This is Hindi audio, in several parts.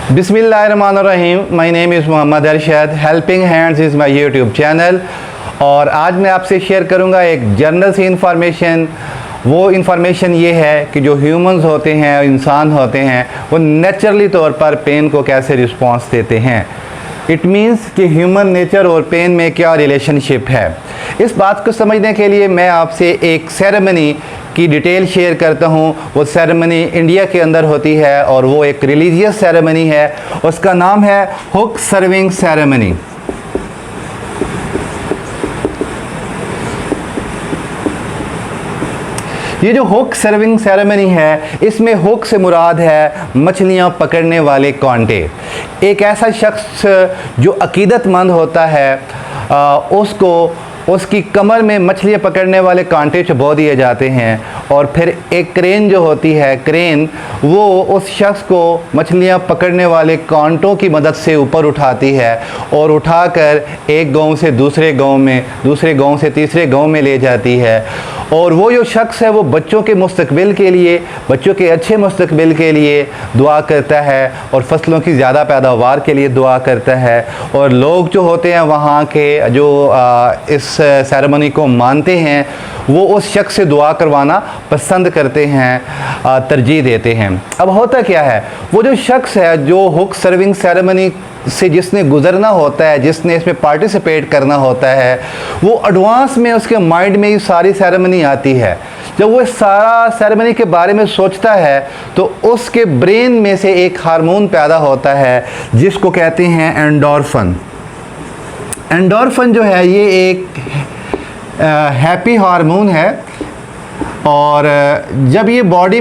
बिस्मिल्लाहिर्रहमानिर्रहीम। My name is Mohammad Arshad. Helping hands is my YouTube channel और आज मैं आपसे शेयर करूंगा एक जनरल सी इंफॉर्मेशन। वो इंफॉर्मेशन ये है कि जो ह्यूमंस होते हैं, इंसान होते हैं, वो नेचुरली तौर पर पेन को कैसे रिस्पॉन्स देते हैं। इट मीन्स कि ह्यूमन नेचर और पेन में क्या रिलेशनशिप है। इस बात को समझने के लिए मैं आपसे एक सेरेमनी की डिटेल शेयर करता हूँ। वो सेरेमनी इंडिया के अंदर होती है और वो एक रिलीजियस सेरेमनी है। उसका नाम है हुक सर्विंग सेरेमनी। ये जो हुक सर्विंग सेरेमनी है, इसमें हुक से मुराद है मछलियाँ पकड़ने वाले कांटे। एक ऐसा शख्स जो अकीदतमंद होता है उसको उसकी कमर में मछलियाँ पकड़ने वाले कांटे चुभो दिए जाते हैं और फिर एक क्रेन जो होती है, क्रेन वो उस शख्स को मछलियाँ पकड़ने वाले कांटों की मदद से ऊपर उठाती है और उठाकर एक गांव से दूसरे गांव में, दूसरे गांव से तीसरे गांव में ले जाती है। और वो जो शख्स है वो बच्चों के मुस्तकबिल के लिए, बच्चों के अच्छे मुस्तकबिल के लिए दुआ करता है और फसलों की ज़्यादा पैदावार के लिए दुआ करता है। और लोग जो होते हैं वहाँ के जो इस सेरेमनी को मानते हैं, वो उस शख्स से दुआ करवाना पसंद करते हैं, तरजीह देते हैं। अब होता क्या है, वो जो शख्स है जो हुक सर्विंग सेरेमनी से जिसने गुज़रना होता है, जिसने इसमें पार्टिसिपेट करना होता है, वो एडवांस में उसके माइंड में ये सारी सेरेमनी आती है। जब वो सारा सेरेमनी के बारे में सोचता है तो उसके ब्रेन में से एक हार्मोन पैदा होता है जिसको कहते हैं एंडोर्फिन। एंडोर्फिन जो है ये एक हैप्पी हार्मोन है और जब ये बॉडी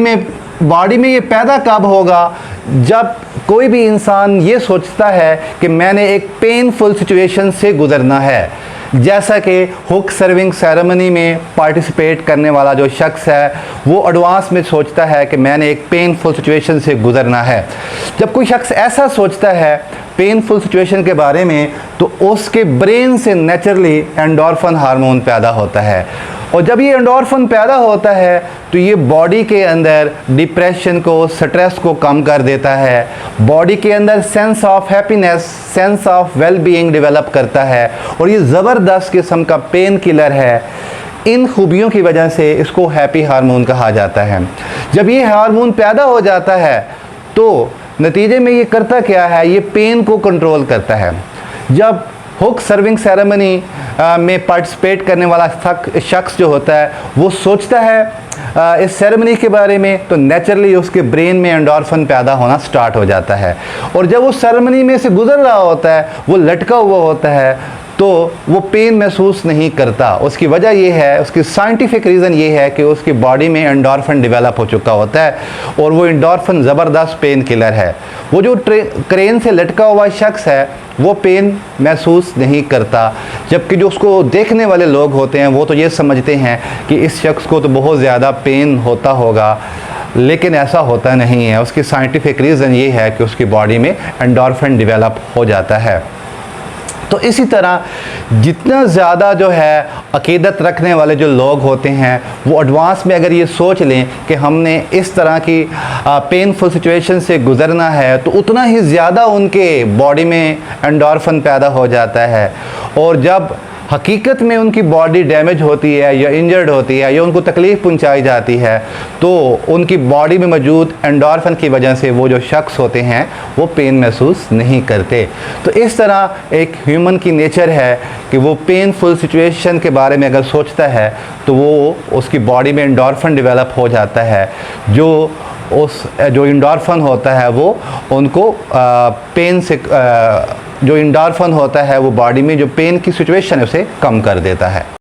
में ये पैदा कब होगा, जब कोई भी इंसान ये सोचता है कि मैंने एक पेनफुल सिचुएशन से गुज़रना है। जैसा कि हुक सर्विंग सेरेमनी में पार्टिसिपेट करने वाला जो शख्स है वो एडवांस में सोचता है कि मैंने एक पेनफुल सिचुएशन से गुज़रना है। जब कोई शख्स ऐसा सोचता है पेनफुल सिचुएशन के बारे में तो उसके ब्रेन से नेचुरली एंडोर्फिन हार्मोन पैदा होता है। और जब ये एंडोर्फिन पैदा होता है तो ये बॉडी के अंदर डिप्रेशन को, स्ट्रेस को कम कर देता है। बॉडी के अंदर sense of happiness, sense of well being develop करता है और ये ज़बरदस्त किस्म का पेन किलर है। इन खूबियों की वजह से इसको हैप्पी हार्मोन कहा जाता है। जब ये हार्मोन पैदा हो जाता है तो नतीजे में ये करता क्या है, ये पेन को कंट्रोल करता है। जब हुक सर्विंग सेरेमनी में पार्टिसिपेट करने वाला शख्स जो होता है वो सोचता है इस सेरेमनी के बारे में तो नेचुरली उसके ब्रेन में एंडोर्फिन पैदा होना स्टार्ट हो जाता है। और जब वो सेरेमनी में से गुजर रहा होता है, वो लटका हुआ होता है तो वो पेन महसूस नहीं करता। उसकी वजह ये है, उसकी साइंटिफिक रीज़न ये है कि उसकी बॉडी में एंडोर्फिन डेवलप हो चुका होता है और वो एंडोर्फिन ज़बरदस्त पेन किलर है। वो जो क्रेन से लटका हुआ शख्स है वो पेन महसूस नहीं करता, जबकि जो उसको देखने वाले लोग होते हैं वो तो ये समझते हैं कि इस शख्स को तो बहुत ज़्यादा पेन होता होगा, लेकिन ऐसा होता नहीं है। उसकी साइंटिफिक रीज़न ये है कि उसकी बॉडी में एंडोर्फिन डेवलप हो जाता है। तो इसी तरह जितना ज़्यादा जो है अकीदत रखने वाले जो लोग होते हैं वो एडवांस में अगर ये सोच लें कि हमने इस तरह की पेनफुल सिचुएशन से गुज़रना है तो उतना ही ज़्यादा उनके बॉडी में एंडोर्फिन पैदा हो जाता है। और जब हकीकत में उनकी बॉडी डैमेज होती है या इंजर्ड होती है या उनको तकलीफ़ पहुंचाई जाती है तो उनकी बॉडी में मौजूद एंडोर्फिन की वजह से वो जो शख्स होते हैं वो पेन महसूस नहीं करते। तो इस तरह एक ह्यूमन की नेचर है कि वो पेनफुल सिचुएशन के बारे में अगर सोचता है तो वो उसकी बॉडी में एंडोर्फिन डेवलप हो जाता है। जो एंडोर्फिन होता है वो उनको पेन से जो एंडोर्फिन होता है वो बॉडी में जो पेन की सिचुएशन है उसे कम कर देता है।